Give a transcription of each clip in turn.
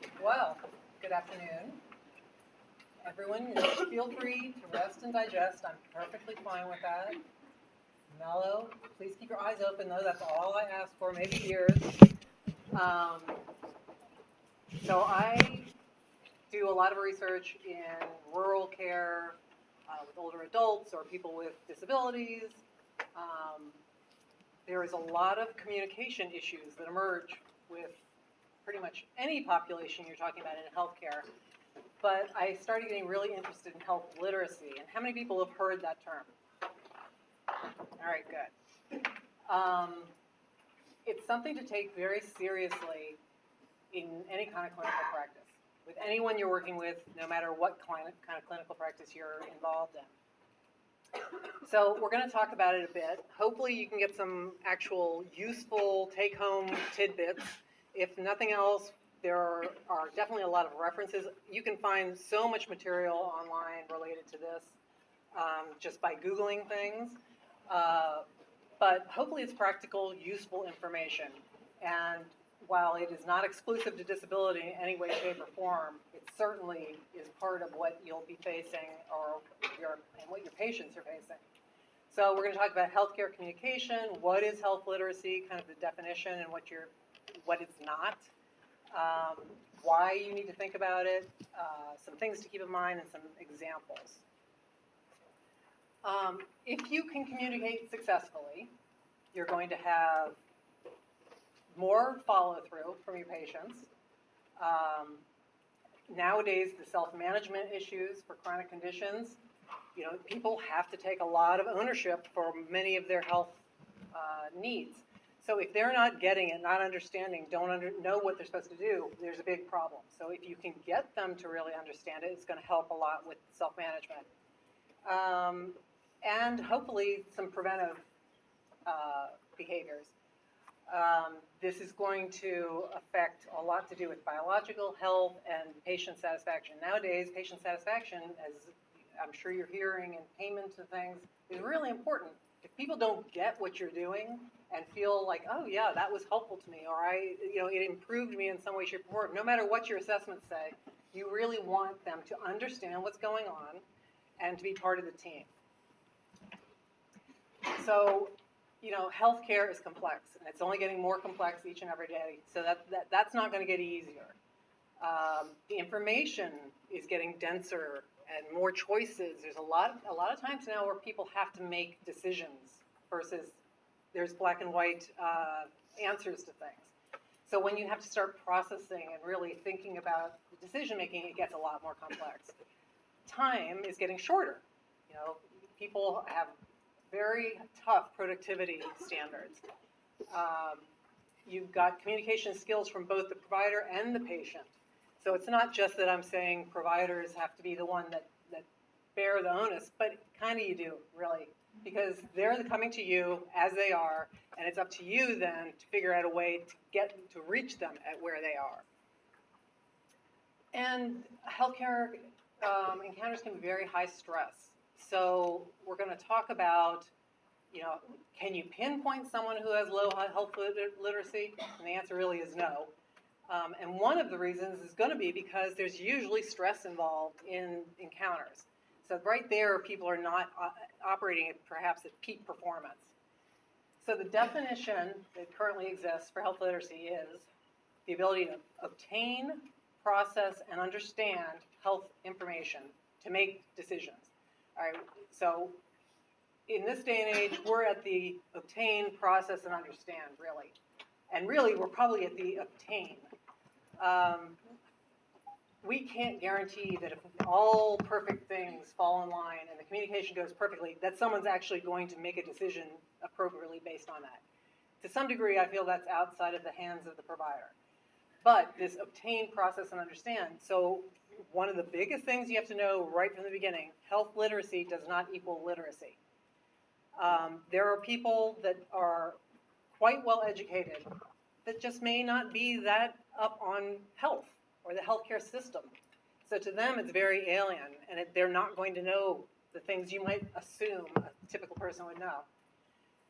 right, well, good afternoon. Everyone, feel free to rest and digest. I'm perfectly fine with that. Mellow, please keep your eyes open though, that's all I ask for, maybe ears. So I do a lot of research in rural care with older adults or people with disabilities. There is a lot of communication issues that emerge with pretty much any population you're talking about in healthcare. But I started getting really interested in health literacy. And how many people have heard that term? All right, good. It's something to take very seriously in any kind of clinical practice, with anyone you're working with, no matter what kind of clinical practice you're involved in. So we're going to talk about it a bit. Hopefully you can get some actual useful take-home tidbits. If nothing else, there are definitely a lot of references. You can find so much material online related to this just by Googling things. But hopefully it's practical, useful information. And while it is not exclusive to disability in any way, shape, or form, it certainly is part of what you'll be facing and what your patients are facing. So we're going to talk about healthcare communication, what is health literacy, kind of the definition, and what it's not, why you need to think about it, some things to keep in mind, and some examples. If you can communicate successfully, you're going to have more follow-through from your patients. Nowadays, the self-management issues for chronic conditions, people have to take a lot of ownership for many of their health needs. So if they're not getting it, not understanding, don't know what they're supposed to do, there's a big problem. So if you can get them to really understand it, it's going to help a lot with self-management. And hopefully some preventive behaviors. This is going to affect a lot to do with biological health and patient satisfaction. Nowadays, patient satisfaction, as I'm sure you're hearing in payments and things, is really important. If people don't get what you're doing and feel like, oh yeah, that was helpful to me, or it improved me in some way, shape, or form, no matter what your assessments say, you really want them to understand what's going on and to be part of the team. So, healthcare is complex, and it's only getting more complex each and every day. So that's not going to get easier. The information is getting denser and more choices. There's a lot of times now where people have to make decisions versus there's black and white answers to things. So when you have to start processing and really thinking about the decision making, it gets a lot more complex. Time is getting shorter. People have very tough productivity standards. You've got communication skills from both the provider and the patient. So it's not just that I'm saying providers have to be the one that bear the onus, but kind of you do, really, because they're coming to you as they are, and it's up to you then to figure out a way to reach them at where they are. And healthcare encounters can be very high stress. So we're going to talk about, can you pinpoint someone who has low health literacy? And the answer really is no. And one of the reasons is going to be because there's usually stress involved in encounters. So right there, people are not operating at perhaps at peak performance. So the definition that currently exists for health literacy is the ability to obtain, process, and understand health information to make decisions. All right, so in this day and age, we're at the obtain, process, and understand, really. And really, we're probably at the obtain. We can't guarantee that if all perfect things fall in line and the communication goes perfectly, that someone's actually going to make a decision appropriately based on that. To some degree, I feel that's outside of the hands of the provider. But this obtain, process, and understand. So one of the biggest things you have to know right from the beginning, health literacy does not equal literacy. There are people that are quite well educated that just may not be that up on health or the healthcare system. So to them, it's very alien, and they're not going to know the things you might assume a typical person would know.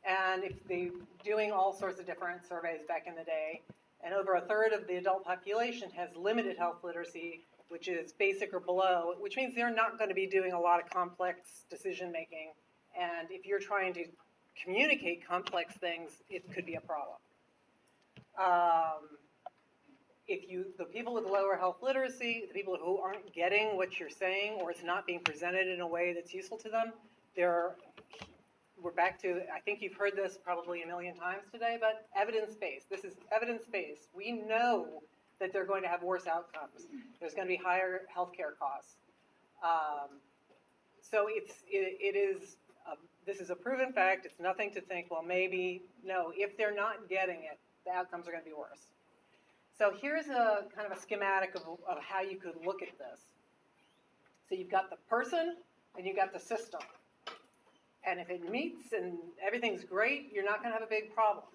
And if they're doing all sorts of different surveys back in the day, and over a third of the adult population has limited health literacy, which is basic or below, which means they're not going to be doing a lot of complex decision making. And if you're trying to communicate complex things, it could be a problem. The people with lower health literacy, the people who aren't getting what you're saying, or it's not being presented in a way that's useful to them, we're back to, I think you've heard this probably a million times today, but evidence-based. This is evidence-based. We know that they're going to have worse outcomes. There's going to be higher healthcare costs. So this is a proven fact. It's nothing to think, well, maybe. No, if they're not getting it, the outcomes are going to be worse. So here's a kind of a schematic of how you could look at this. So you've got the person and you've got the system. And if it meets and everything's great, you're not going to have a big problem.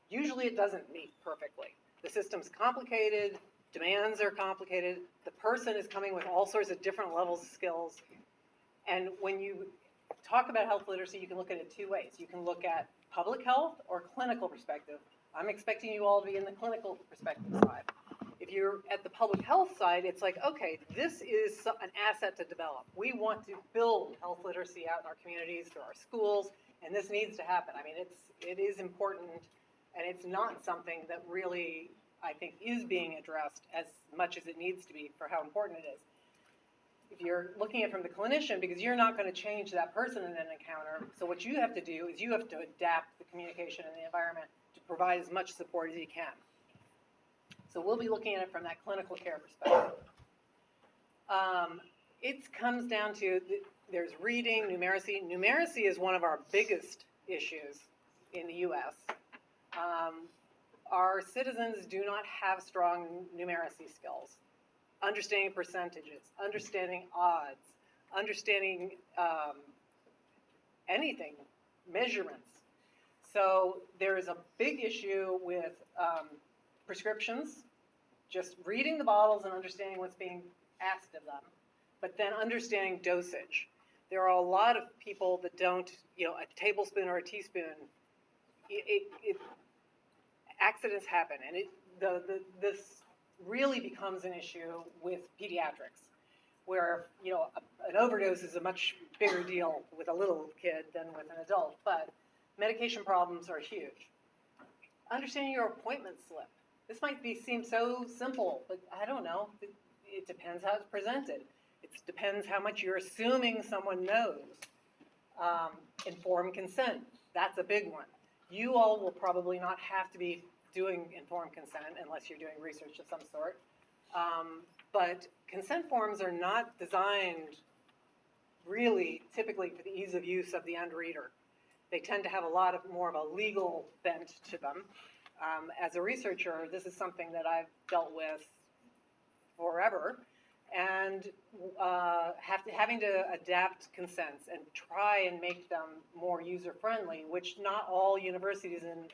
Usually it doesn't meet perfectly. The system's complicated, demands are complicated, the person is coming with all sorts of different levels of skills. And when you talk about health literacy, you can look at it two ways. You can look at public health or clinical perspective. I'm expecting you all to be in the clinical perspective side. If you're at the public health side, it's like, okay, this is an asset to develop. We want to build health literacy out in our communities, through our schools, and this needs to happen. I mean, it is important, and it's not something that really, I think, is being addressed as much as it needs to be for how important it is. If you're looking at it from the clinician, because you're not going to change that person in an encounter, so what you have to do is you have to adapt the communication and the environment to provide as much support as you can. So we'll be looking at it from that clinical care perspective. It comes down to, there's reading, numeracy. Numeracy is one of our biggest issues in the US. Our citizens do not have strong numeracy skills. Understanding percentages, understanding odds, understanding anything, measurements. So there is a big issue with prescriptions, just reading the bottles and understanding what's being asked of them, but then understanding dosage. There are a lot of people that don't, a tablespoon or a teaspoon, accidents happen, and this really becomes an issue with pediatrics, where, an overdose is a much bigger deal with a little kid than with an adult, but medication problems are huge. Understanding your appointment slip. This might seem so simple, but I don't know. It depends how it's presented. It depends how much you're assuming someone knows. Informed consent, that's a big one. You all will probably not have to be doing informed consent unless you're doing research of some sort. But consent forms are not designed really typically for the ease of use of the end reader. They tend to have a lot more of a legal bent to them. As a researcher, this is something that I've dealt with forever, and having to adapt consents and try and make them more user-friendly, which not all universities and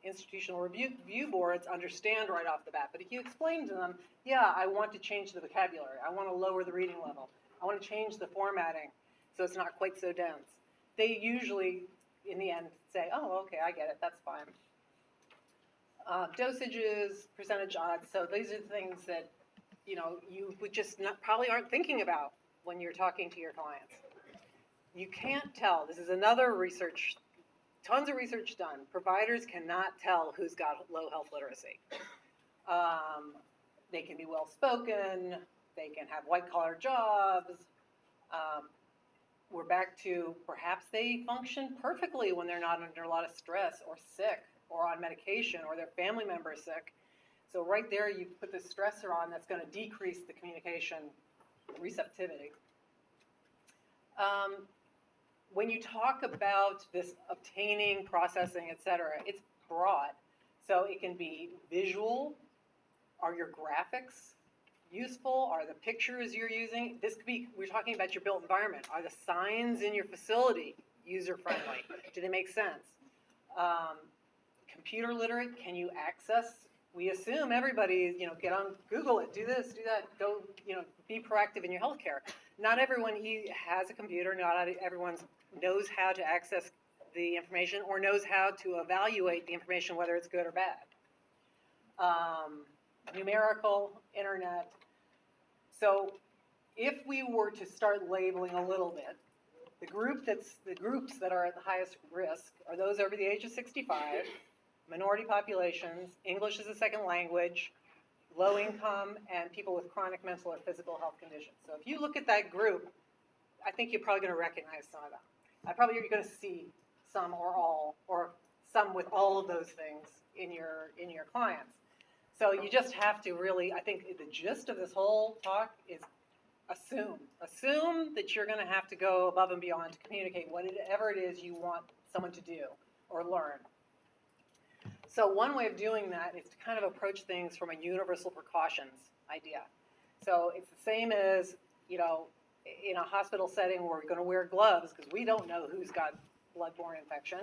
institutional review boards understand right off the bat. But if you explain to them, yeah, I want to change the vocabulary, I want to lower the reading level, I want to change the formatting so it's not quite so dense, they usually, in the end, say, oh, okay, I get it, that's fine. Dosages, percentage odds, so these are the things that you would just probably aren't thinking about when you're talking to your clients. You can't tell. This is another research, tons of research done. Providers cannot tell who's got low health literacy. They can be well-spoken. They can have white-collar jobs. We're back to perhaps they function perfectly when they're not under a lot of stress or sick or on medication or their family member is sick. So right there, you put this stressor on that's going to decrease the communication receptivity. When you talk about this obtaining, processing, et cetera, it's broad. So it can be visual. Are your graphics useful? Are the pictures you're using? This could be, we're talking about your built environment. Are the signs in your facility user-friendly? Do they make sense? Computer literate, can you access? We assume everybody, get on Google it, do this, do that, go, be proactive in your healthcare. Not everyone has a computer, not everyone knows how to access the information or knows how to evaluate the information, whether it's good or bad. numerical, internet. So if we were to start labeling a little bit, the groups that are at the highest risk are those over the age of 65, minority populations, English as a second language, low income, and people with chronic mental or physical health conditions. So if you look at that group, I think you're probably going to recognize some of them. You're going to see some or all, or some with all of those things in your clients. So you just have to really, I think the gist of this whole talk is assume that you're going to have to go above and beyond to communicate whatever it is you want someone to do or learn. So one way of doing that is to kind of approach things from a universal precautions idea. So it's the same as, in a hospital setting, we're going to wear gloves because we don't know who's got bloodborne infection.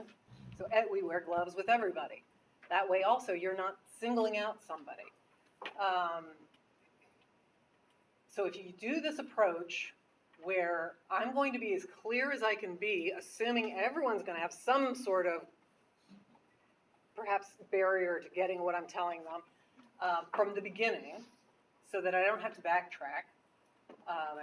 So we wear gloves with everybody. That way also you're not singling out somebody. So if you do this approach where I'm going to be as clear as I can be, assuming everyone's going to have some sort of perhaps barrier to getting what I'm telling them from the beginning, so that I don't have to backtrack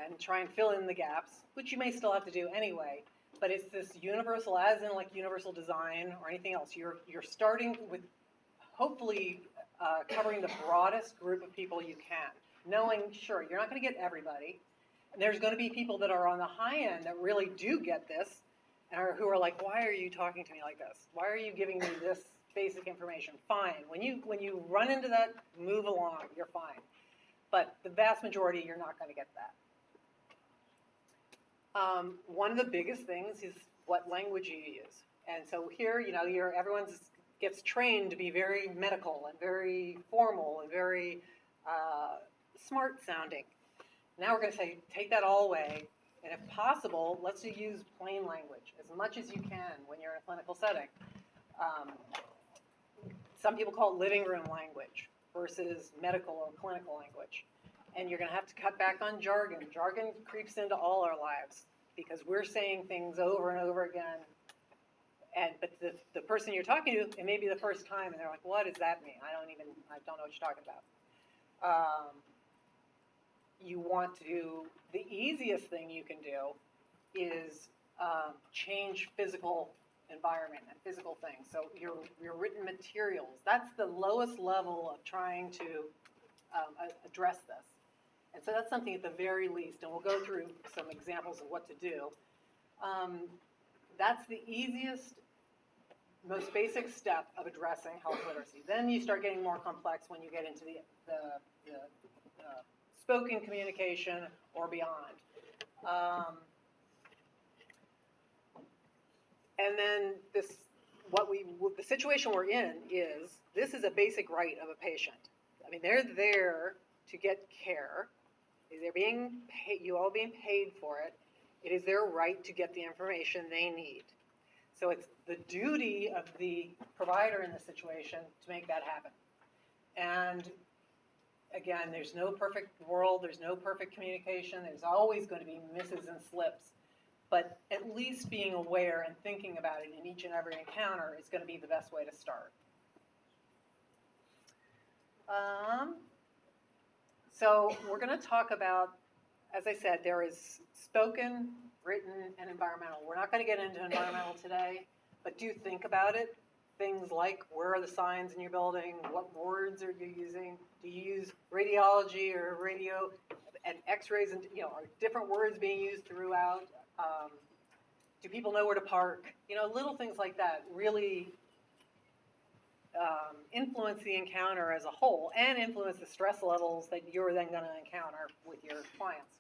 and try and fill in the gaps, which you may still have to do anyway. But it's this universal, as in like universal design or anything else. You're starting with hopefully covering the broadest group of people you can, knowing, sure, you're not going to get everybody. And there's going to be people that are on the high end that really do get this, and who are like, why are you talking to me like this? Why are you giving me this basic information? Fine. When you run into that, move along, you're fine. But the vast majority, you're not going to get that. One of the biggest things is what language you use. And so here, everyone gets trained to be very medical and very formal and very smart sounding. Now we're going to say, take that all away, and if possible, let's use plain language as much as you can when you're in a clinical setting. Some people call it living room language versus medical or clinical language. And you're going to have to cut back on jargon. Jargon creeps into all our lives because we're saying things over and over again. But the person you're talking to, it may be the first time, and they're like, what does that mean? I don't know what you're talking about. The easiest thing you can do is change physical environment and physical things. So your written materials, that's the lowest level of trying to address this. And so that's something at the very least, and we'll go through some examples of what to do. That's the easiest, most basic step of addressing health literacy. Then you start getting more complex when you get into the spoken communication or beyond. And then the situation we're in is, this is a basic right of a patient. I mean, they're there to get care. They're being paid, you all being paid for it. It is their right to get the information they need. So it's the duty of the provider in the situation to make that happen. And again, there's no perfect world, there's no perfect communication, there's always going to be misses and slips. But at least being aware and thinking about it in each and every encounter is going to be the best way to start. So we're going to talk about, as I said, there is spoken, written, and environmental. We're not going to get into environmental today, but do think about it. Things like, where are the signs in your building? What words are you using? Do you use radiology or radio and x-rays? And, are different words being used throughout? Do people know where to park? Little things like that really influence the encounter as a whole and influence the stress levels that you're then going to encounter with your clients.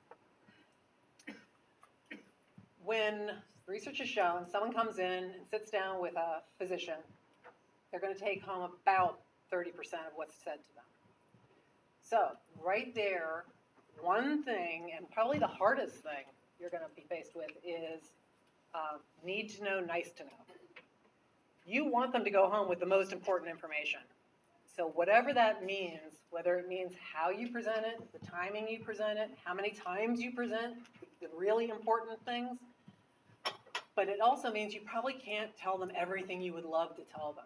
When research has shown someone comes in and sits down with a physician, they're going to take home about 30% of what's said to them. So right there, one thing, and probably the hardest thing you're going to be faced with, is need to know, nice to know. You want them to go home with the most important information. So whatever that means, whether it means how you present it, the timing you present it, how many times you present the really important things, but it also means you probably can't tell them everything you would love to tell them.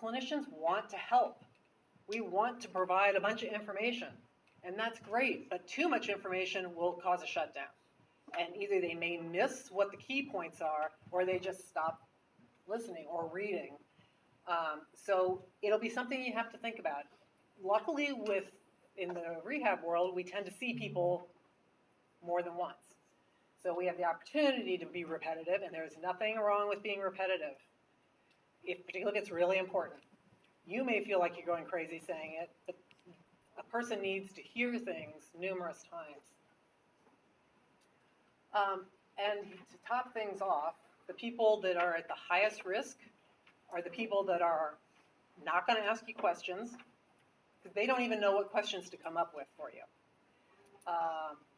Clinicians want to help. We want to provide a bunch of information, and that's great, but too much information will cause a shutdown. And either they may miss what the key points are, or they just stop listening or reading. So it'll be something you have to think about. Luckily, in the rehab world, we tend to see people more than once. So we have the opportunity to be repetitive, and there's nothing wrong with being repetitive, particularly if it's really important. You may feel like you're going crazy saying it, but a person needs to hear things numerous times. And to top things off, the people that are at the highest risk are the people that are not going to ask you questions, because they don't even know what questions to come up with for you.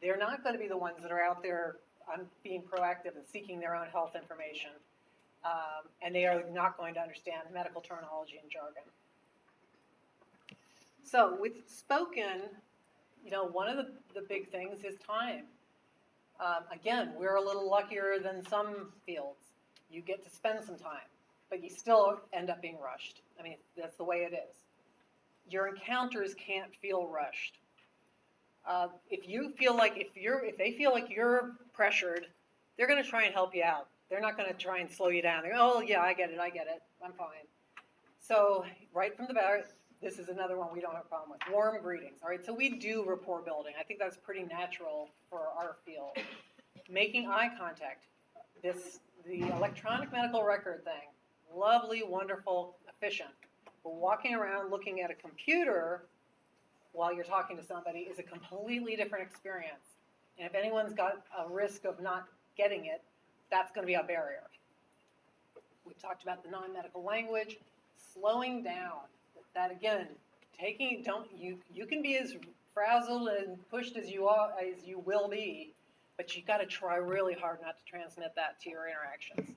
They're not going to be the ones that are out there being proactive and seeking their own health information. And they are not going to understand medical terminology and jargon. So with spoken, one of the big things is time. Again, we're a little luckier than some fields. You get to spend some time, but you still end up being rushed. I mean, that's the way it is. Your encounters can't feel rushed. If they feel like you're pressured, they're going to try and help you out. They're not going to try and slow you down. They're, oh yeah, I get it, I'm fine. So right from the bat, this is another one we don't have a problem with. Warm greetings. All right, so we do rapport building. I think that's pretty natural for our field. Making eye contact. The electronic medical record thing, lovely, wonderful, efficient. But walking around looking at a computer while you're talking to somebody is a completely different experience. And if anyone's got a risk of not getting it, that's going to be a barrier. We talked about the non-medical language, slowing down. That again, you can be as frazzled and pushed as you will be, but you've got to try really hard not to transmit that to your interactions.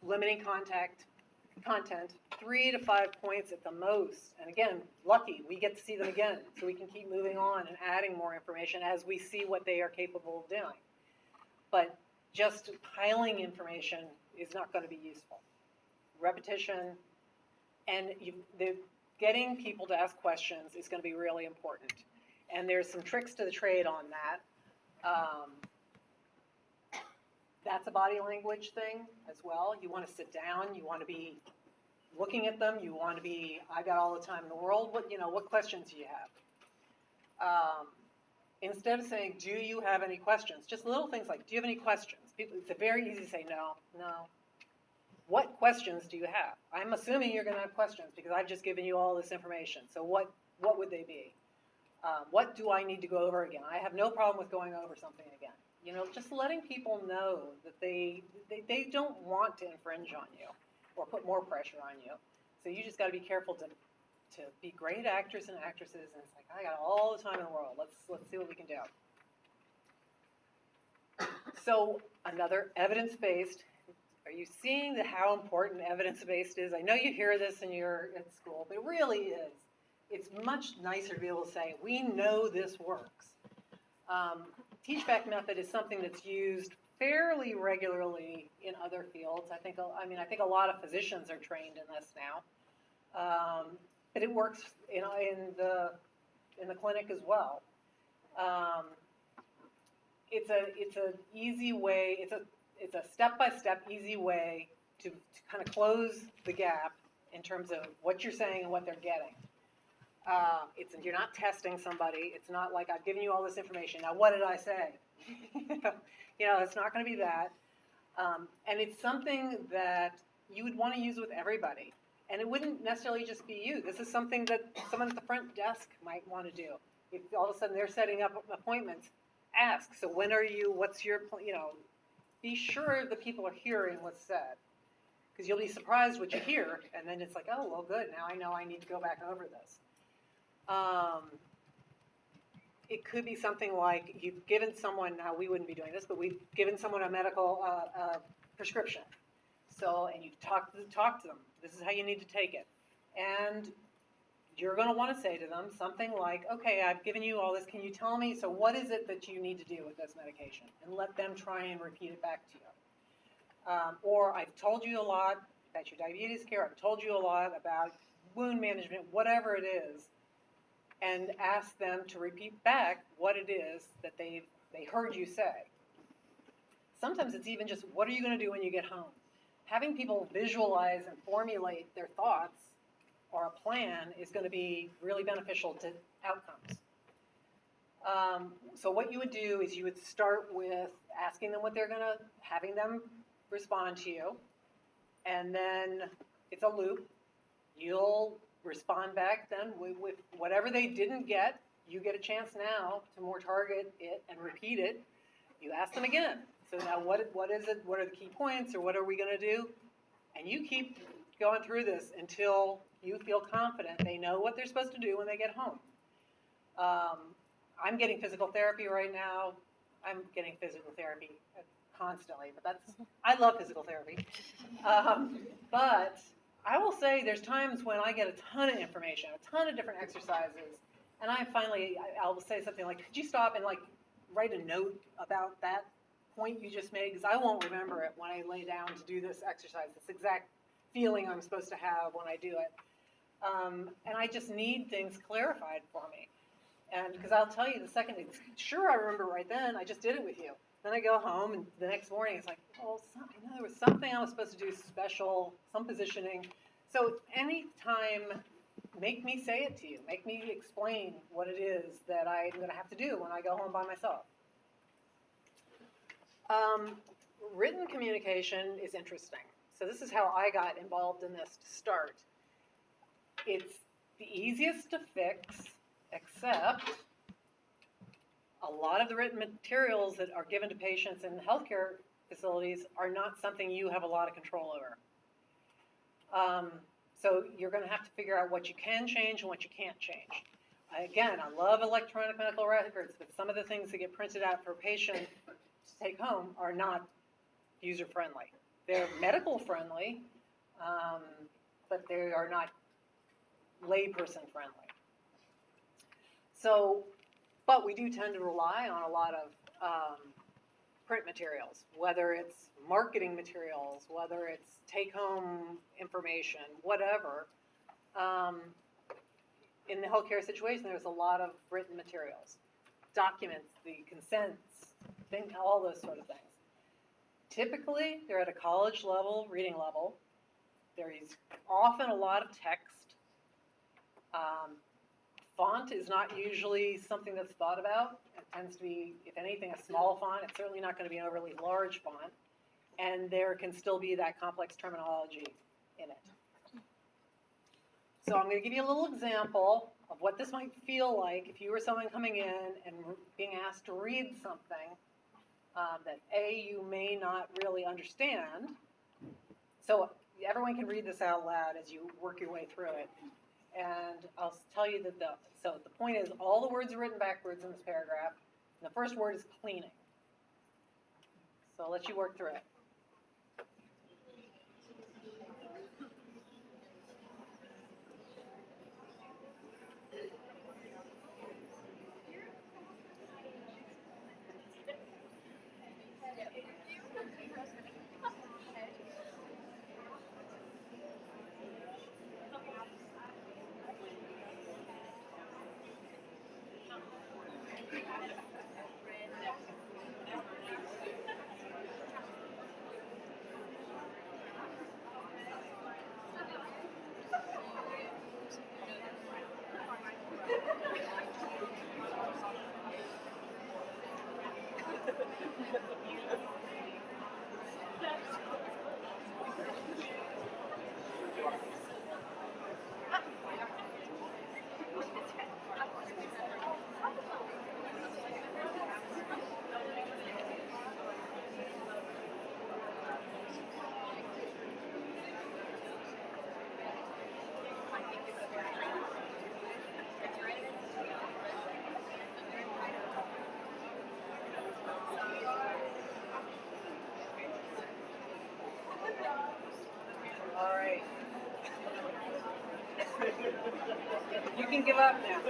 Limiting content, 3 to 5 points at the most. And again, lucky, we get to see them again, so we can keep moving on and adding more information as we see what they are capable of doing. But just piling information is not going to be useful. Repetition, and getting people to ask questions is going to be really important. And there's some tricks to the trade on that. That's a body language thing as well. You want to sit down. You want to be looking at them. You want to be, I got all the time in the world. What questions do you have? Instead of saying, do you have any questions? Just little things like, do you have any questions? It's very easy to say no. What questions do you have? I'm assuming you're going to have questions because I've just given you all this information. So what would they be? What do I need to go over again? I have no problem with going over something again. Just letting people know that they don't want to infringe on you or put more pressure on you. So you just got to be careful to be great actors and actresses. And it's like, I got all the time in the world. Let's see what we can do. So another evidence-based. Are you seeing how important evidence-based is? I know you hear this in at school, but it really is. It's much nicer to be able to say, we know this works. Teach-back method is something that's used fairly regularly in other fields. I think a lot of physicians are trained in this now, but it works in the clinic as well. It's an easy way. It's a step-by-step, easy way to kind of close the gap in terms of what you're saying and what they're getting. You're not testing somebody. It's not like I've given you all this information. Now, what did I say? It's not going to be that. And it's something that you would want to use with everybody. And it wouldn't necessarily just be you. This is something that someone at the front desk might want to do. If all of a sudden they're setting up appointments, ask. So when are you? What's your? Be sure the people are hearing what's said, because you'll be surprised what you hear, and then it's like, oh, well, good. Now I know I need to go back over this. It could be something like you've given someone, now we wouldn't be doing this, but we've given someone a medical prescription. And you've talked to them. This is how you need to take it. And you're going to want to say to them something like, okay, I've given you all this. Can you tell me, so what is it that you need to do with this medication? And let them try and repeat it back to you. Or I've told you a lot about your diabetes care. I've told you a lot about wound management, whatever it is, and ask them to repeat back what it is that they heard you say. Sometimes it's even just, what are you going to do when you get home? Having people visualize and formulate their thoughts or a plan is going to be really beneficial to outcomes. So what you would do is you would start with asking them what they're going to, having them respond to you, and then it's a loop. You'll respond back then with whatever they didn't get. You get a chance now to more target it and repeat it. You ask them again. So now what is it? What are the key points, or what are we going to do? And you keep going through this until you feel confident they know what they're supposed to do when they get home. I'm getting physical therapy right now. I'm getting physical therapy constantly, but I love physical therapy. But I will say there's times when I get a ton of information, a ton of different exercises, and I'll say something like, could you stop and write a note about that point you just made, because I won't remember it when I lay down to do this exercise, this exact feeling I'm supposed to have when I do it. And I just need things clarified for me. And because I'll tell you the second, sure, I remember right then, I just did it with you. Then I go home, and the next morning it's like, oh, I know there was something I was supposed to do special, some positioning. So anytime, make me say it to you. Make me explain what it is that I'm going to have to do when I go home by myself. Written communication is interesting. So this is how I got involved in this to start. It's the easiest to fix, except a lot of the written materials that are given to patients in healthcare facilities are not something you have a lot of control over. So you're going to have to figure out what you can change and what you can't change. Again, I love electronic medical records, but some of the things that get printed out for a patient to take home are not user-friendly. They're medical-friendly, but they are not layperson-friendly. So, but we do tend to rely on a lot of print materials, whether it's marketing materials, whether it's take-home information, whatever. In the healthcare situation, there's a lot of written materials, documents, the consents, all those sort of things. Typically, they're at a college level, reading level. There is often a lot of text. Font is not usually something that's thought about. It tends to be, if anything, a small font. It's certainly not going to be an overly large font. And there can still be that complex terminology in it. So I'm going to give you a little example of what this might feel like if you were someone coming in and being asked to read something that you may not really understand. So everyone can read this out loud as you work your way through it. And I'll tell you that the point is all the words are written backwards in this paragraph. And the first word is cleaning. So I'll let you work through it. All right. You can give up now.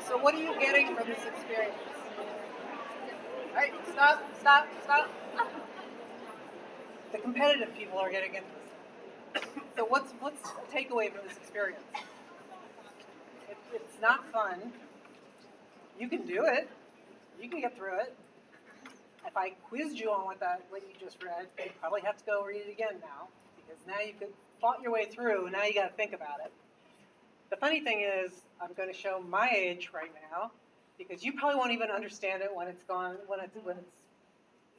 So what are you getting from this experience? right, stop. The competitive people are getting into this. So what's the takeaway from this experience? It's not fun. You can do it. You can get through it. If I quizzed you on what you just read, you'd probably have to go read it again now, because now you've fought your way through, now you got to think about it. The funny thing is, I'm going to show my age right now, because you probably won't even understand it when it's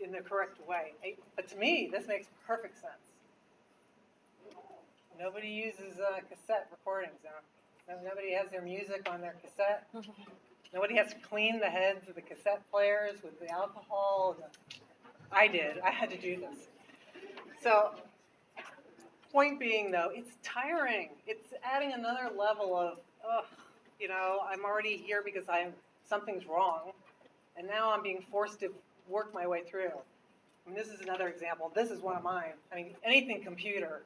in the correct way. But to me, this makes perfect sense. Nobody uses cassette recordings now. Nobody has their music on their cassette. Nobody has to clean the heads of the cassette players with the alcohol. I did. I had to do this. So, point being, though, it's tiring. It's adding another level of, I'm already here because something's wrong, and now I'm being forced to work my way through. I mean, this is another example. This is one of mine. I mean, anything computer,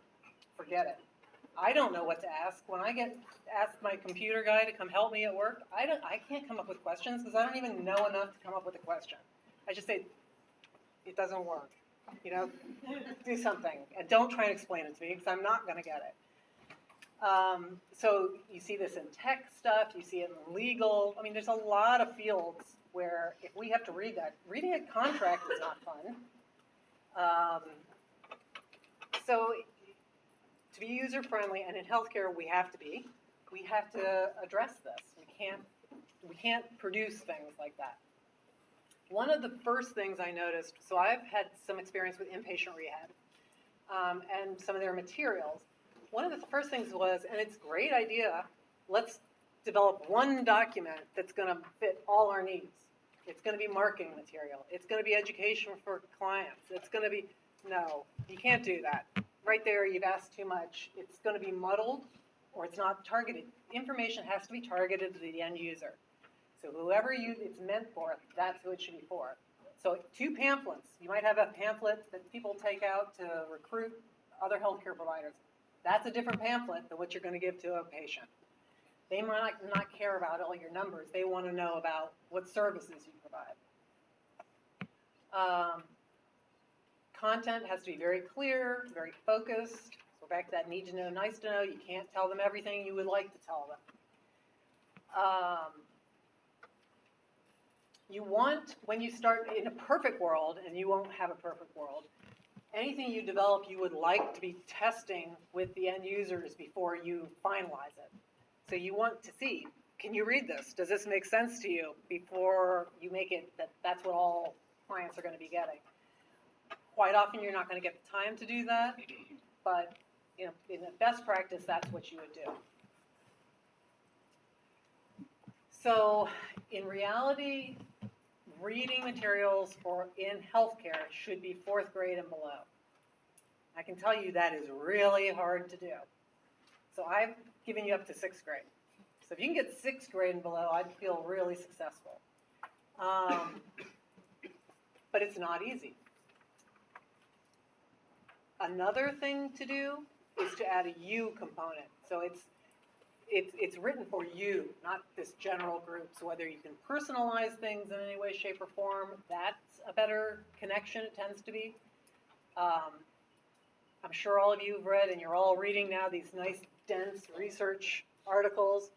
forget it. I don't know what to ask. When I get asked my computer guy to come help me at work, I can't come up with questions because I don't even know enough to come up with a question. I just say, it doesn't work. Do something. And don't try and explain it to me because I'm not going to get it. So you see this in tech stuff. You see it in legal. I mean, there's a lot of fields where if we have to read that, reading a contract is not fun. So to be user-friendly, and in healthcare we have to address this. We can't produce things like that. One of the first things I noticed, so I've had some experience with inpatient rehab and some of their materials. One of the first things was, and it's a great idea, let's develop one document that's going to fit all our needs. It's going to be marketing material. It's going to be education for clients. It's going to be, no, you can't do that. Right there, you've asked too much. It's going to be muddled, or it's not targeted. Information has to be targeted to the end user. So whoever it's meant for, that's who it should be for. So 2 pamphlets. You might have a pamphlet that people take out to recruit other healthcare providers. That's a different pamphlet than what you're going to give to a patient. They might not care about all your numbers. They want to know about what services you provide. Content has to be very clear, very focused. So back to that need to know, nice to know. You can't tell them everything you would like to tell them. You want, when you start in a perfect world, and you won't have a perfect world, anything you develop you would like to be testing with the end users before you finalize it. So you want to see, can you read this? Does this make sense to you before you make it that's what all clients are going to be getting? Quite often you're not going to get the time to do that, but in the best practice, that's what you would do. So in reality, reading materials in healthcare should be 4th grade and below. I can tell you that is really hard to do. So I've given you up to 6th grade. So if you can get 6th grade and below, I'd feel really successful. But it's not easy. Another thing to do is to add a you component. So it's written for you, not this general group. So whether you can personalize things in any way, shape, or form, that's a better connection, it tends to be. I'm sure all of you have read, and you're all reading now, these nice, dense research articles.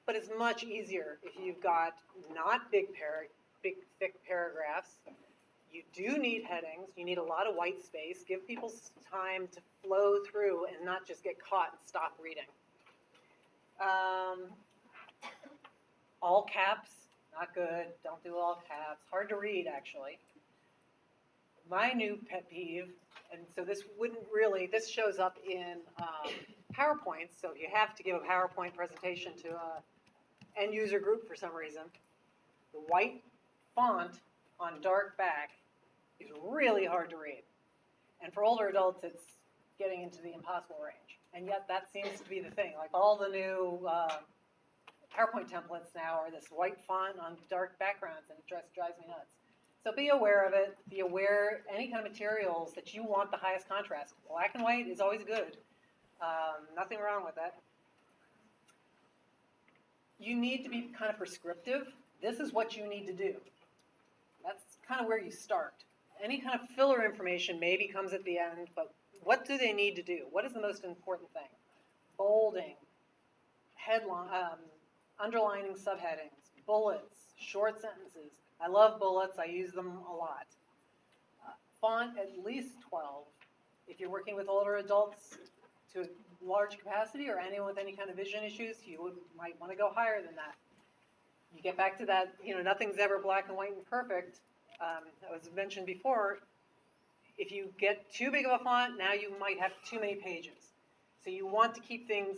But it's much easier if you've got not big, thick paragraphs. You do need headings. You need a lot of white space. Give people time to flow through and not just get caught and stop reading. All caps, not good. Don't do all caps. Hard to read, actually. My new pet peeve, and so this shows up in PowerPoints, so if you have to give a PowerPoint presentation to an end user group for some reason, the white font on dark back is really hard to read. And for older adults, it's getting into the impossible range. And yet that seems to be the thing. Like all the new PowerPoint templates now are this white font on dark backgrounds, and it just drives me nuts. So be aware of it. Be aware any kind of materials that you want the highest contrast. Black and white is always good. Nothing wrong with that. You need to be kind of prescriptive. This is what you need to do. That's kind of where you start. Any kind of filler information maybe comes at the end, but what do they need to do? What is the most important thing? Bolding, headline, underlining subheadings, bullets, short sentences. I love bullets. I use them a lot. Font at least 12. If you're working with older adults to a large capacity or anyone with any kind of vision issues, might want to go higher than that. You get back to that, nothing's ever black and white and perfect. That was mentioned before. If you get too big of a font, now you might have too many pages. So you want to keep things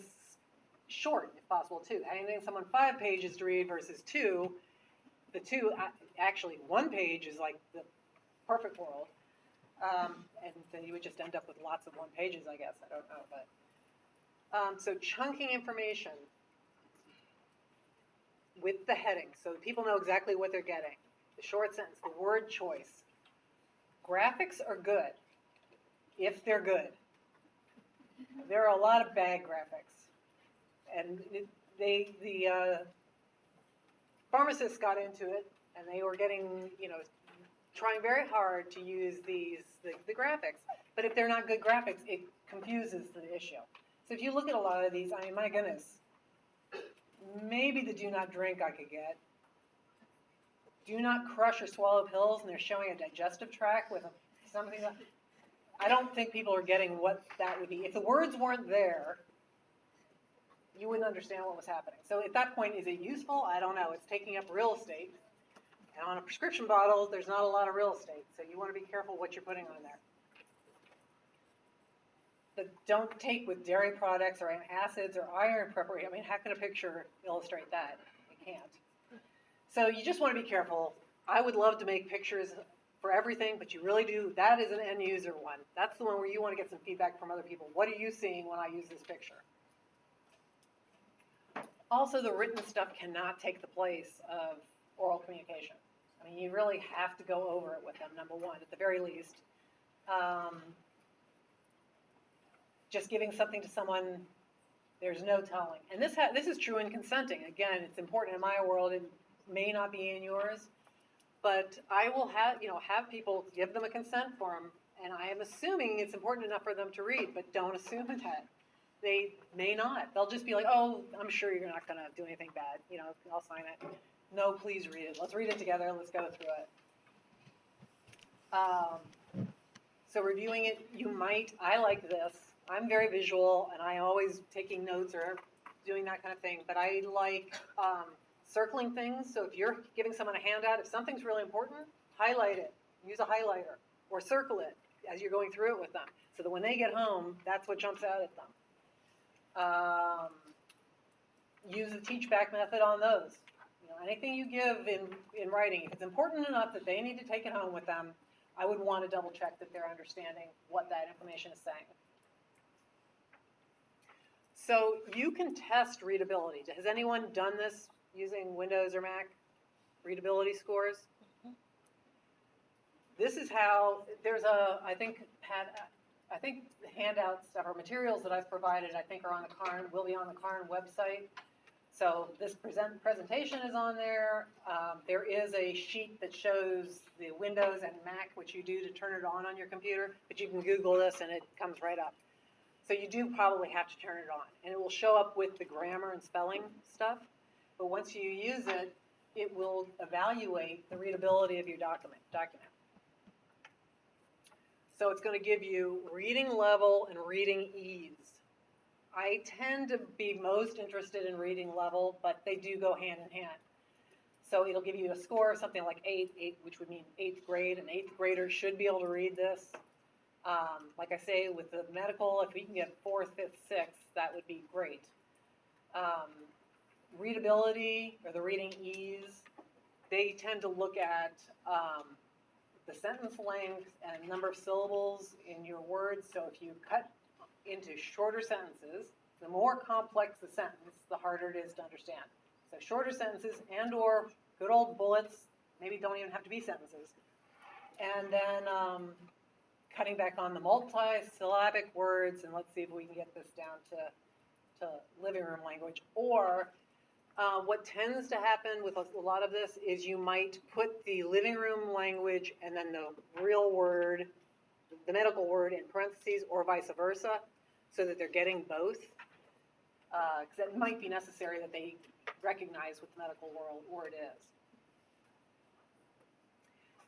short, if possible, too. Handing someone 5 pages to read versus 2, actually 1 page is like the perfect world. And then you would just end up with lots of 1 pages, I guess. I don't know, but so chunking information with the heading, so people know exactly what they're getting. The short sentence, the word choice. Graphics are good, if they're good. There are a lot of bad graphics, and the pharmacists got into it, and they were getting, trying very hard to use the graphics. But if they're not good graphics, it confuses the issue. So if you look at a lot of these, I mean, my goodness, maybe the do not drink I could get. Do not crush or swallow pills, and they're showing a digestive tract with something. I don't think people are getting what that would be. If the words weren't there, you wouldn't understand what was happening. So at that point, is it useful? I don't know. It's taking up real estate. And on a prescription bottle, there's not a lot of real estate, so you want to be careful what you're putting on there. But don't take with dairy products or acids or iron preparation. I mean, how can a picture illustrate that? It can't. So you just want to be careful. I would love to make pictures for everything, but you really do. That is an end user one. That's the one where you want to get some feedback from other people. What are you seeing when I use this picture? Also, the written stuff cannot take the place of oral communication. I mean, you really have to go over it with them, number one, at the very least. Just giving something to someone, there's no telling. And this is true in consenting. Again, it's important in my world. It may not be in yours. But I will have people give them a consent form, and I am assuming it's important enough for them to read, but don't assume that. They may not. They'll just be like, oh, I'm sure you're not going to do anything bad. I'll sign it. No, please read it. Let's read it together. Let's go through it. So reviewing it, I like this. I'm very visual, and I'm always taking notes or doing that kind of thing, but I like circling things. So if you're giving someone a handout, if something's really important, highlight it. Use a highlighter or circle it as you're going through it with them so that when they get home, that's what jumps out at them. Use the teach back method on those. Anything you give in writing, if it's important enough that they need to take it home with them, I would want to double check that they're understanding what that information is saying. So you can test readability. Has anyone done this using Windows or Mac? Readability scores? Mm-hmm. This is how, I think the handouts or materials that I've provided, I think are on the KARRN, will be on the KARRN website. So this presentation is on there. There is a sheet that shows the Windows and Mac, which you do to turn it on your computer, but you can Google this and it comes right up. So you do probably have to turn it on, and it will show up with the grammar and spelling stuff. But once you use it, it will evaluate the readability of your document. So it's going to give you reading level and reading ease. I tend to be most interested in reading level, but they do go hand in hand. So it'll give you a score of something like 8, which would mean 8th grade. An 8th grader should be able to read this. Like I say, with the medical, if we can get 4th, 5th, 6th, that would be great. Readability, or the reading ease, they tend to look at the sentence length and number of syllables in your words. So if you cut into shorter sentences, the more complex the sentence, the harder it is to understand. So shorter sentences and or good old bullets, maybe don't even have to be sentences. And then cutting back on the multi-syllabic words, and let's see if we can get this down to living room language, or What tends to happen with a lot of this is you might put the living room language and then the real word, the medical word in parentheses, or vice versa, so that they're getting both. Because it might be necessary that they recognize what the medical word is.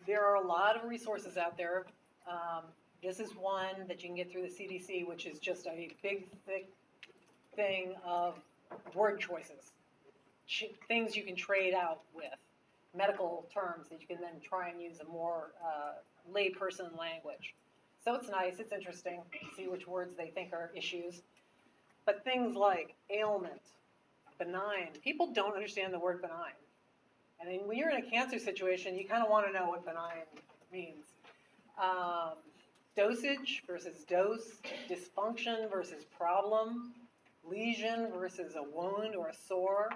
There are a lot of resources out there. This is one that you can get through the CDC, which is just a big, thick thing of word choices. Things you can trade out with, medical terms that you can then try and use a more layperson language. So it's nice, it's interesting to see which words they think are issues. But things like ailment, benign, people don't understand the word benign. And then when you're in a cancer situation, you kind of want to know what benign means. Dosage versus dose, dysfunction versus problem, lesion versus a wound or a sore,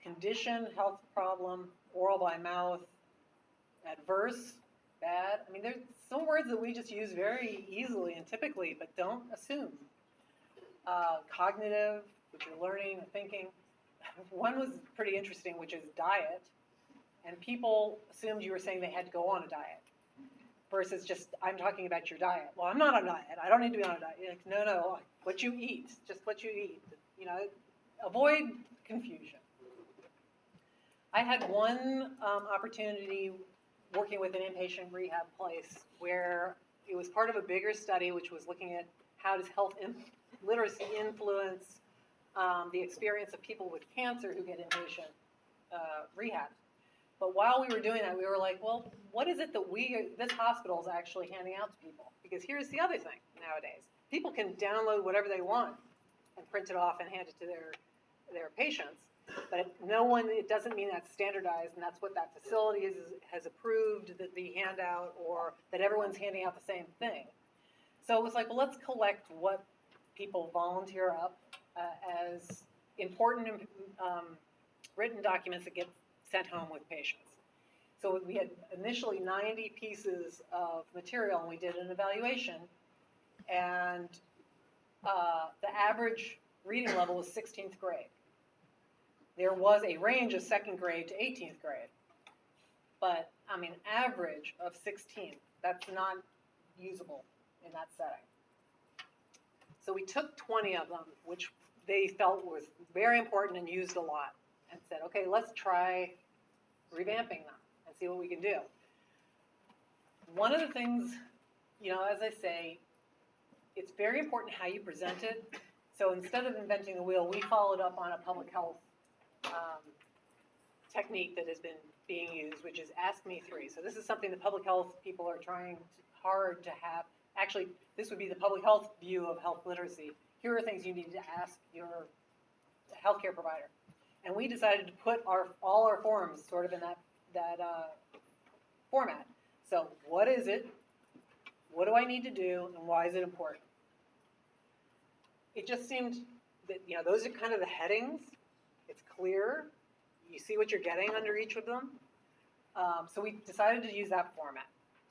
condition, health problem, oral by mouth, adverse, bad. I mean, there's some words that we just use very easily and typically, but don't assume. Cognitive, which you're learning and thinking. One was pretty interesting, which is diet, and people assumed you were saying they had to go on a diet, versus just, I'm talking about your diet. Well, I'm not on a diet. I don't need to be on a diet. You're like, no, what you eat, just what you eat. You know, avoid confusion. I had one opportunity working with an inpatient rehab place where it was part of a bigger study which was looking at how does health literacy influence the experience of people with cancer who get inpatient rehab. But while we were doing that, we were like, well, what is it that this hospital is actually handing out to people? Because here's the other thing nowadays. People can download whatever they want and print it off and hand it to their patients. But it doesn't mean that's standardized, and that's what that facility has approved, that the handout, or that everyone's handing out the same thing. So it was like, well, let's collect what people volunteer up as important written documents that get sent home with patients. So we had initially 90 pieces of material, and we did an evaluation, and the average reading level was 16th grade. There was a range of 2nd grade to 18th grade, but I mean, average of 16th, that's not usable in that setting. So we took 20 of them, which they felt was very important and used a lot, and said, okay, let's try revamping them and see what we can do. One of the things, you know, as I say, it's very important how you present it. So instead of inventing the wheel, we followed up on a public health technique that has been being used, which is Ask Me 3. So this is something the public health people are trying hard to have. Actually, this would be the public health view of health literacy. Here are things you need to ask your healthcare provider. And we decided to put all our forms sort of in that format. So what is it? What do I need to do? And why is it important? It just seemed that, you know, those are kind of the headings. It's clear. You see what you're getting under each of them. So we decided to use that format.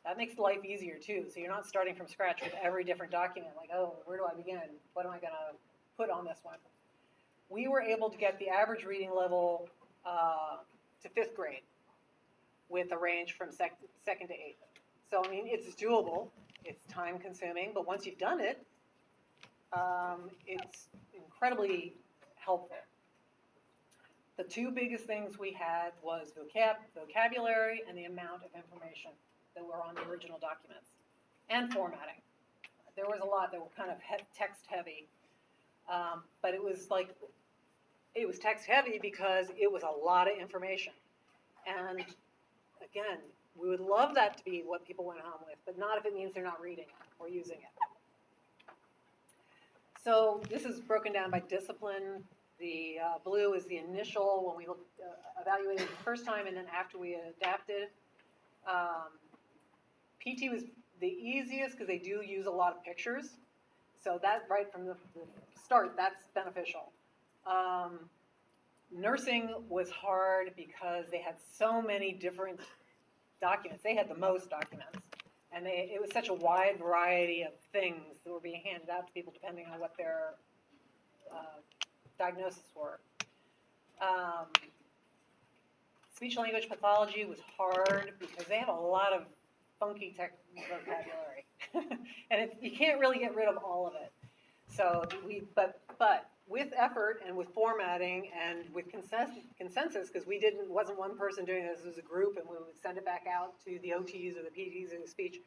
That makes life easier too. So you're not starting from scratch with every different document. Like, oh, where do I begin? What am I going to put on this one? We were able to get the average reading level to 5th grade with a range from 2nd to 8th. So, I mean, it's doable. It's time consuming. But once you've done it, it's incredibly helpful. The two biggest things we had was vocabulary and the amount of information that were on the original documents, and formatting. There was a lot that were kind of text heavy, but it was text heavy because it was a lot of information. And again, we would love that to be what people went home with, but not if it means they're not reading it or using it. So this is broken down by discipline. The blue is the initial, when we evaluated the first time, and then after we adapted. PT was the easiest because they do use a lot of pictures. So that right from the start, that's beneficial. Nursing was hard because they had so many different documents. They had the most documents. And it was such a wide variety of things that were being handed out to people depending on what their diagnosis were. Speech-language pathology was hard because they have a lot of funky tech vocabulary, and you can't really get rid of all of it. So but with effort and with formatting and with consensus, because wasn't one person doing this, it was a group, and we would send it back out to the OTs or the PTs of the speech.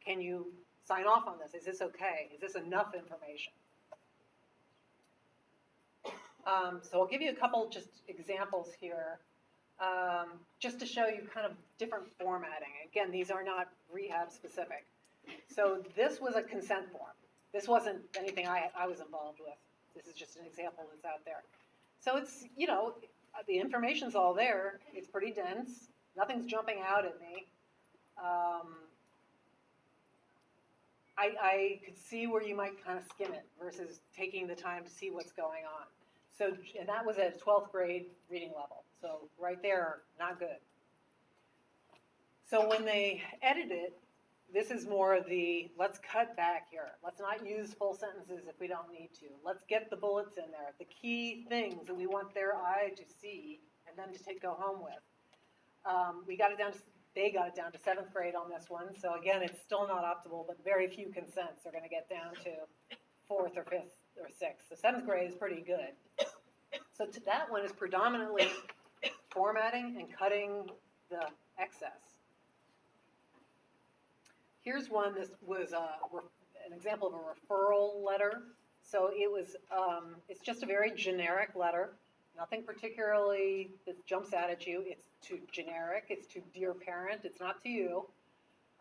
Can you sign off on this? Is this okay? Is this enough information? So I'll give you a couple just examples here, just to show you kind of different formatting. Again, these are not rehab specific. So this was a consent form. This wasn't anything I was involved with. This is just an example that's out there. So it's, the information's all there. It's pretty dense. Nothing's jumping out at me. I could see where you might kind of skim it versus taking the time to see what's going on. So, and that was at 12th grade reading level. So right there, not good. So when they edit it, this is more of the, let's cut back here. Let's not use full sentences if we don't need to. Let's get the bullets in there, the key things that we want their eye to see and them to go home with. They got it down to 7th grade on this one. So again, it's still not optimal, but very few consents are going to get down to 4th or 5th or 6th. So 7th grade is pretty good. So that one is predominantly formatting and cutting the excess. Here's one. This was an example of a referral letter. So it was, it's just a very generic letter. Nothing particularly that jumps out at you. It's too generic. It's to dear parent. It's not to you.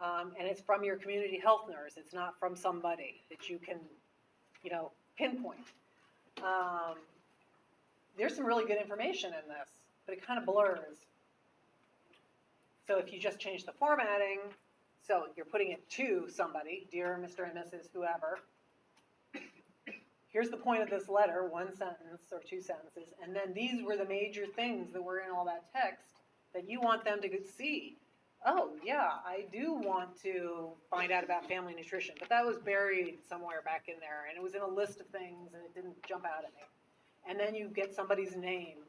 And it's from your community health nurse. It's not from somebody that you can, pinpoint. There's some really good information in this, but it kind of blurs. So if you just change the formatting, so you're putting it to somebody, dear Mr. and Mrs. whoever. Here's the point of this letter, one sentence or two sentences, and then these were the major things that were in all that text that you want them to see. Oh, yeah, I do want to find out about family nutrition, but that was buried somewhere back in there, and it was in a list of things, and it didn't jump out at me. And then you get somebody's name.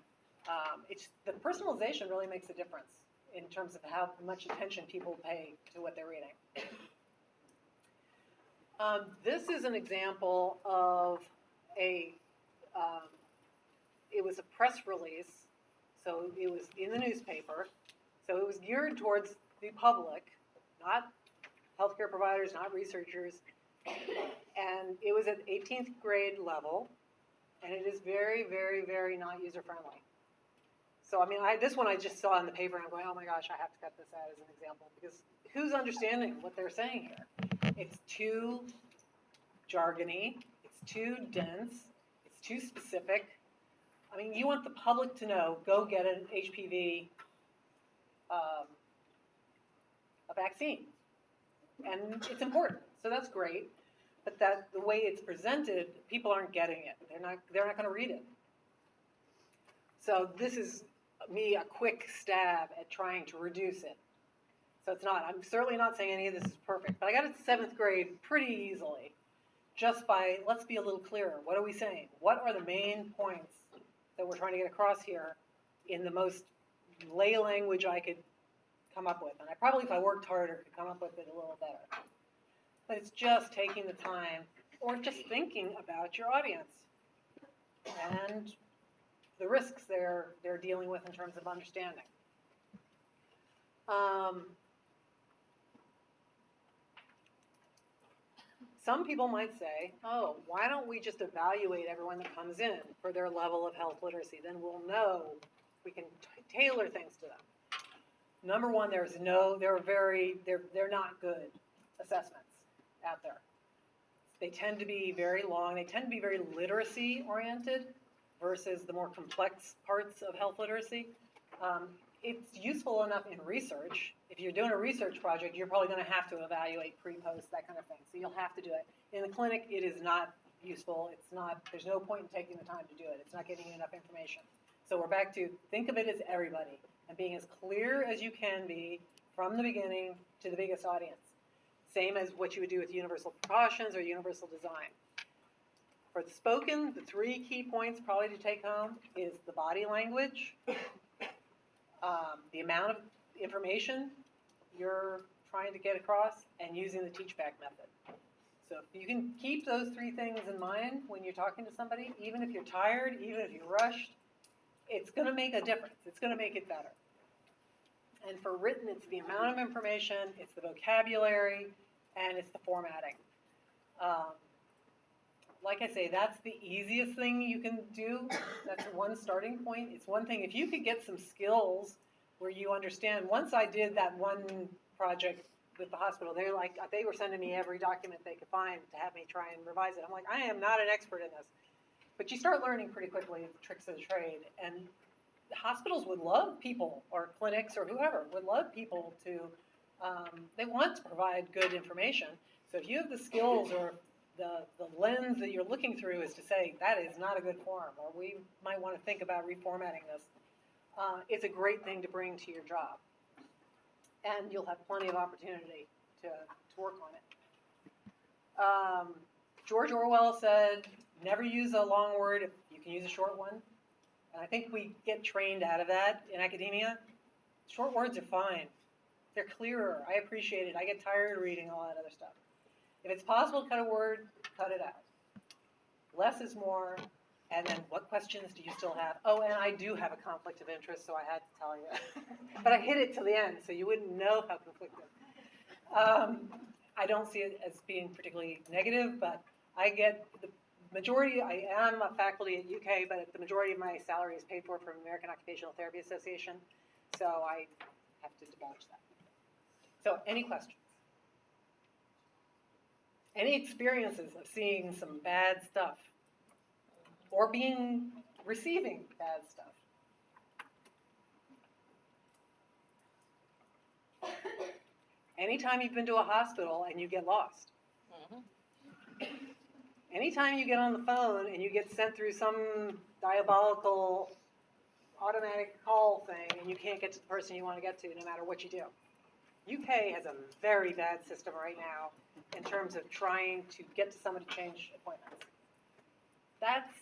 The personalization really makes a difference in terms of how much attention people pay to what they're reading. This is an example of it was a press release, so it was in the newspaper, so it was geared towards the public, not healthcare providers, not researchers, and it was at 18th grade level, and it is very, very, very not user-friendly. So, I mean, this one I just saw in the paper, and I'm going, oh my gosh, I have to cut this out as an example, because who's understanding what they're saying here? It's too jargony, it's too dense, it's too specific. I mean, you want the public to know, go get an HPV, a vaccine. And it's important, so that's great. But the way it's presented, people aren't getting it. They're not going to read it. So this is a quick stab at trying to reduce it. So I'm certainly not saying any of this is perfect, but I got it to 7th grade pretty easily. Just by, let's be a little clearer. What are we saying? What are the main points that we're trying to get across here in the most lay language I could come up with? And I probably, if I worked harder, could come up with it a little better. But it's just taking the time, or just thinking about your audience and the risks they're dealing with in terms of understanding. Some people might say, oh, why don't we just evaluate everyone that comes in for their level of health literacy? Then we'll know we can tailor things to them. Number one, they're not good assessments out there. They tend to be very long. They tend to be very literacy oriented versus the more complex parts of health literacy. It's useful enough in research. If you're doing a research project, you're probably going to have to evaluate pre-post, that kind of thing. So you'll have to do it. In the clinic, it is not useful. There's no point in taking the time to do it. It's not getting you enough information. So we're back to think of it as everybody and being as clear as you can be from the beginning to the biggest audience. Same as what you would do with universal precautions or universal design. For the spoken, the 3 key points probably to take home is the body language, the amount of information you're trying to get across, and using the teach-back method. So if you can keep those 3 things in mind when you're talking to somebody, even if you're tired, even if you're rushed, it's going to make a difference. It's going to make it better. And for written, it's the amount of information, it's the vocabulary, and it's the formatting. Like I say, that's the easiest thing you can do. That's one starting point. It's one thing, if you could get some skills where you understand, once I did that one project with the hospital, they were sending me every document they could find to have me try and revise it. I'm like, I am not an expert in this. But you start learning pretty quickly the tricks of the trade. And hospitals would love people, or clinics or whoever, would love people to, they want to provide good information. So if you have the skills or the lens that you're looking through is to say, that is not a good form, or we might want to think about reformatting this, it's a great thing to bring to your job. And you'll have plenty of opportunity to work on it. George Orwell said, never use a long word if you can use a short one. And I think we get trained out of that in academia. Short words are fine. They're clearer. I appreciate it. I get tired of reading all that other stuff. If it's possible to cut a word, cut it out. Less is more. And then what questions do you still have? Oh, and I do have a conflict of interest, so I had to tell you. But I hid it till the end, so you wouldn't know how conflicted. I don't see it as being particularly negative, but I get the majority, I am a faculty at UK, but the majority of my salary is paid for from American Occupational Therapy Association, so I have to divulge that. So any questions? Any experiences of seeing some bad stuff or receiving bad stuff? Anytime you've been to a hospital and you get lost. Anytime you get on the phone and you get sent through some diabolical automatic call thing and you can't get to the person you want to get to no matter what you do. UK has a very bad system right now in terms of trying to get to someone to change appointments. That's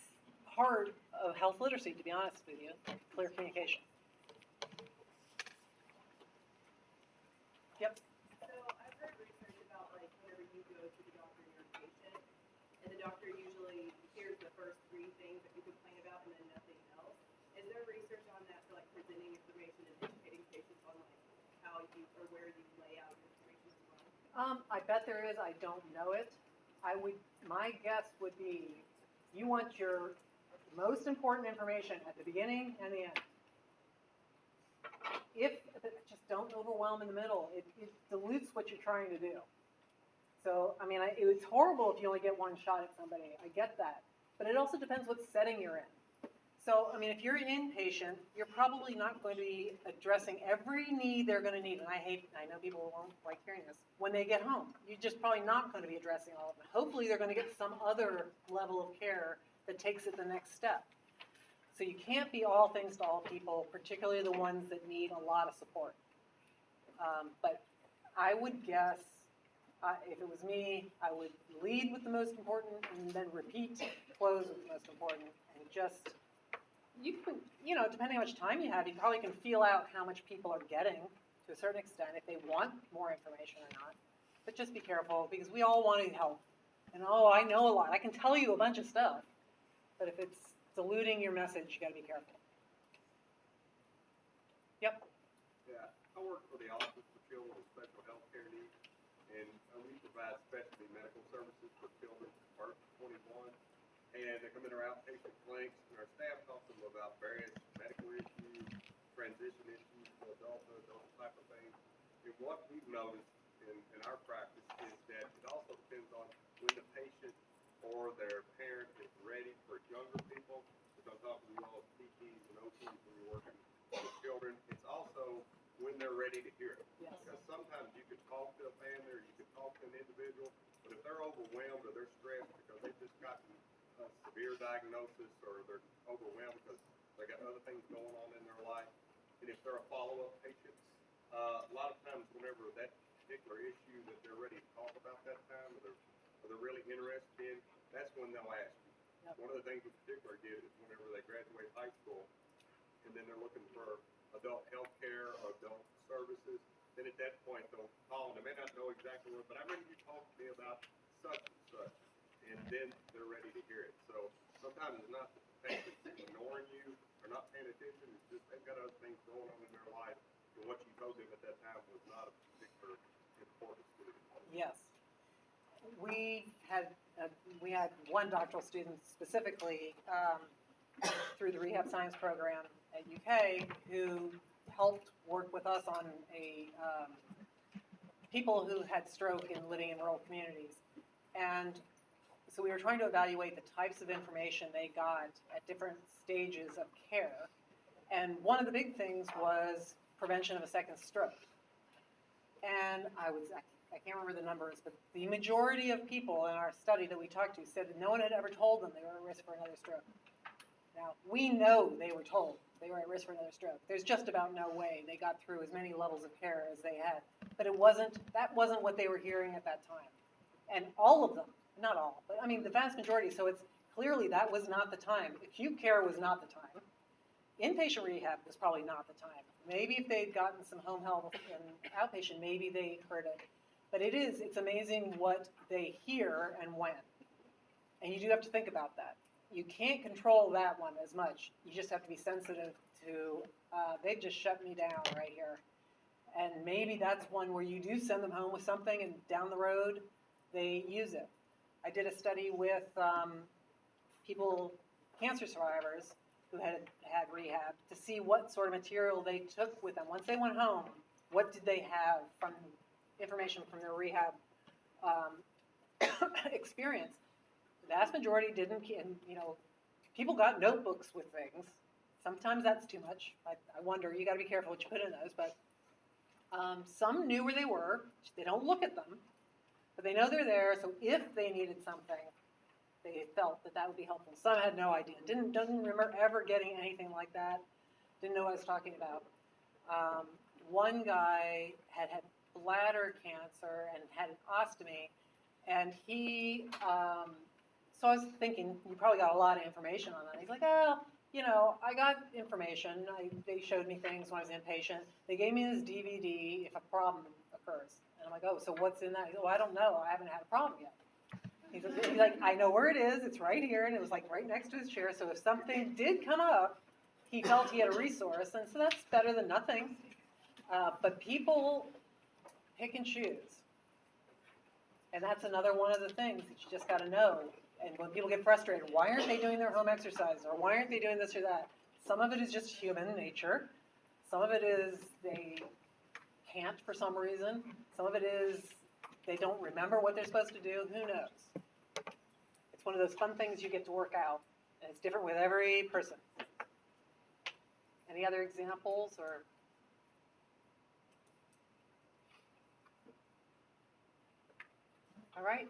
part of health literacy, to be honest with you, clear communication. Yep. So I've heard research about like whenever you go to the doctor and you're a patient, and the doctor usually hears the first 3 things that you complain about and then nothing else. Is there research on that for like presenting information and educating patients on like how you or where you lay out your information as well? I bet there is. I don't know it. My guess would be you want your most important information at the beginning and the end. Just don't overwhelm in the middle. It dilutes what you're trying to do. So, I mean, it's horrible if you only get one shot at somebody. I get that. But it also depends what setting you're in. So, I mean, if you're an inpatient, you're probably not going to be addressing every need they're going to need. And I know people won't like hearing this. When they get home, you're just probably not going to be addressing all of them. Hopefully, they're going to get some other level of care that takes it the next step. So you can't be all things to all people, particularly the ones that need a lot of support. But I would guess, if it was me, I would lead with the most important and then repeat, close with the most important. And just, you can, depending on how much time you have, you probably can feel out how much people are getting to a certain extent, if they want more information or not. But just be careful, because we all want to help. And I know a lot. I can tell you a bunch of stuff. But if it's diluting your message, you got to be careful. Yep. Yeah, I work for the Office for Children with Special Health Care Needs, and we provide specialty medical services for children from birth to 21. And they come in our outpatient clinics, and our staff talks to them about various medical issues, transition issues to adulthood, those type of things. And what we've noticed in our practice is that it also depends on when the patient or their parent is ready for younger people. Because I'm talking to you all as PTs and OTs when you're working with children. It's also when they're ready to hear it. Yes. Because sometimes you could talk to a family or you could talk to an individual, but if they're overwhelmed or they're stressed because they've just gotten a severe diagnosis or they're overwhelmed because they got other things going on in their life, and if they're a follow-up patient, a lot of times whenever that particular issue that they're ready to talk about that time or they're really interested in, that's when they'll ask you. One of the things in particular I did is whenever they graduate high school, and then they're looking for adult health care or adult services, then at that point they'll call, and they may not know exactly what, but I remember you talked to me about such and such, and then they're ready to hear it. So sometimes it's not the patient ignoring you or not paying attention, it's just they've got other things going on in their life, and what you told them at that time was not of particular importance to them. Yes. We had one doctoral student specifically through the rehab science program at UK who helped work with us on people who had stroke and living in rural communities. And so we were trying to evaluate the types of information they got at different stages of care. And one of the big things was prevention of a second stroke. And I can't remember the numbers, but the majority of people in our study that we talked to said that no one had ever told them they were at risk for another stroke. Now, we know they were told they were at risk for another stroke. There's just about no way they got through as many levels of care as they had. But that wasn't what they were hearing at that time. And all of them, not all, but I mean the vast majority, so it's clearly that was not the time. Acute care was not the time. Inpatient rehab was probably not the time. Maybe if they'd gotten some home health and outpatient, maybe they heard it. But it's amazing what they hear and when. And you do have to think about that. You can't control that one as much. You just have to be sensitive to, they just shut me down right here. And maybe that's one where you do send them home with something and down the road, they use it. I did a study with cancer survivors who had rehab to see what sort of material they took with them. Once they went home, what did they have from information from their rehab experience? The vast majority didn't, and people got notebooks with things. Sometimes that's too much. I wonder, you gotta be careful what you put in those, but some knew where they were. They don't look at them, but they know they're there, so if they needed something, they felt that would be helpful. Some had no idea. Doesn't remember ever getting anything like that. Didn't know what I was talking about. One guy had bladder cancer and had an ostomy, and he, so I was thinking, you probably got a lot of information on that. He's like, I got information. They showed me things when I was inpatient. They gave me this DVD if a problem occurs. And I'm like, oh, so what's in that? He's like, well, I don't know. I haven't had a problem yet. He's like, I know where it is. It's right here. And it was like right next to his chair. So if something did come up, he felt he had a resource. And so that's better than nothing. But people pick and choose. And that's another one of the things that you just got to know. And when people get frustrated, why aren't they doing their home exercise? Or why aren't they doing this or that? Some of it is just human nature. Some of it is they can't for some reason. Some of it is they don't remember what they're supposed to do. Who knows? It's one of those fun things you get to work out. And it's different with every person. Any other examples or? All right.